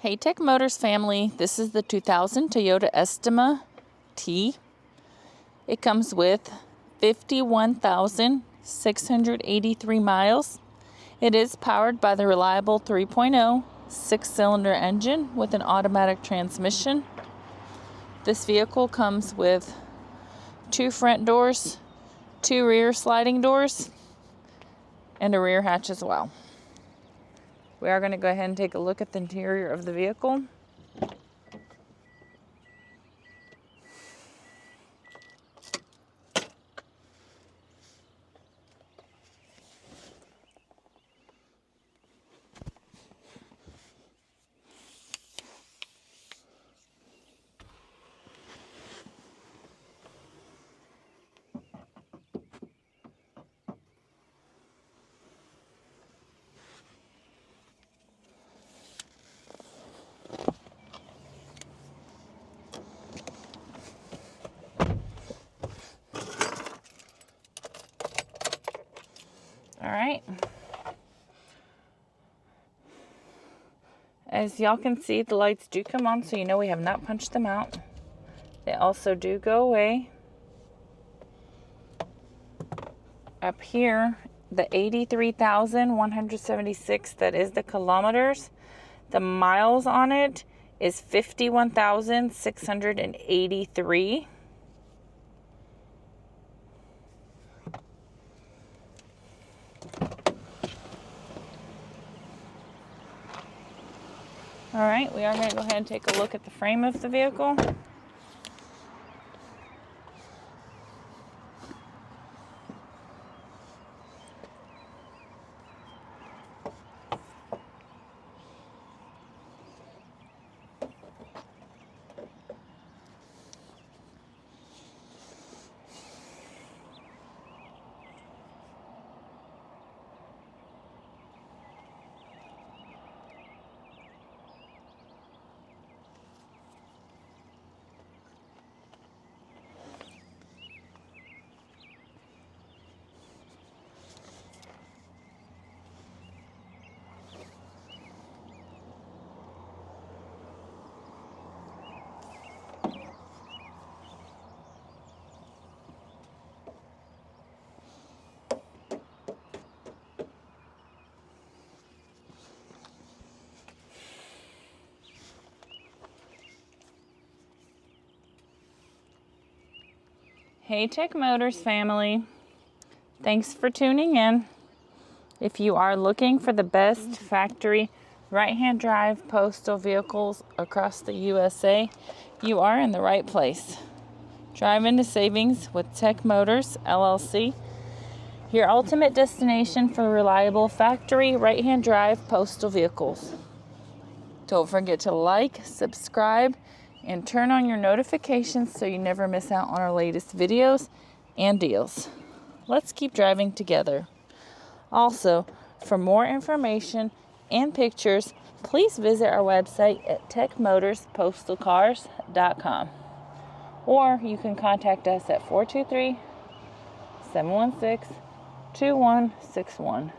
Hey Tech Motors family, this is the 2000 Toyota Estima T. It comes with 51,683 miles. It is powered by the reliable 3.0 six-cylinder engine with an automatic transmission. This vehicle comes with 2 front doors, 2 rear sliding doors, and a rear hatch as well. We are going to go ahead and take a look at the interior of the vehicle. All right. As y'all can see, the lights do come on, so you know we have not punched them out. They also do go away. Up here, the 83,176, that is the kilometers. The miles on it is 51,683. All right, we are going to go ahead and take a look at the frame of the vehicle. Hey Tech Motors family, thanks for tuning in. If you are looking for the best factory right-hand drive postal vehicles across the USA, you are in the right place. Drive into savings with Tech Motors LLC, your ultimate destination for reliable factory right-hand drive postal vehicles. Don't forget to like, subscribe, and turn on your notifications so you never miss out on our latest videos and deals. Let's keep driving together. Also, for more information and pictures, please visit our website at techmotorspostalcars.com, or you can contact us at 423-716-2161.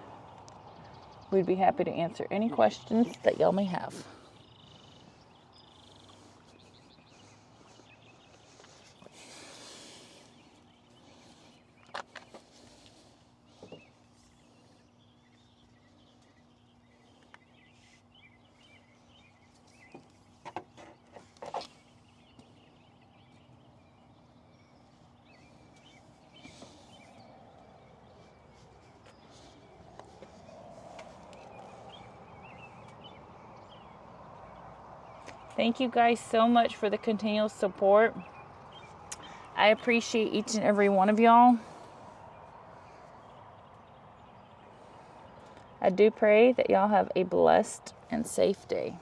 We'd be happy to answer any questions that y'all may have. Thank you guys so much for the continual support. I appreciate each and every one of y'all. I do pray that y'all have a blessed and safe day.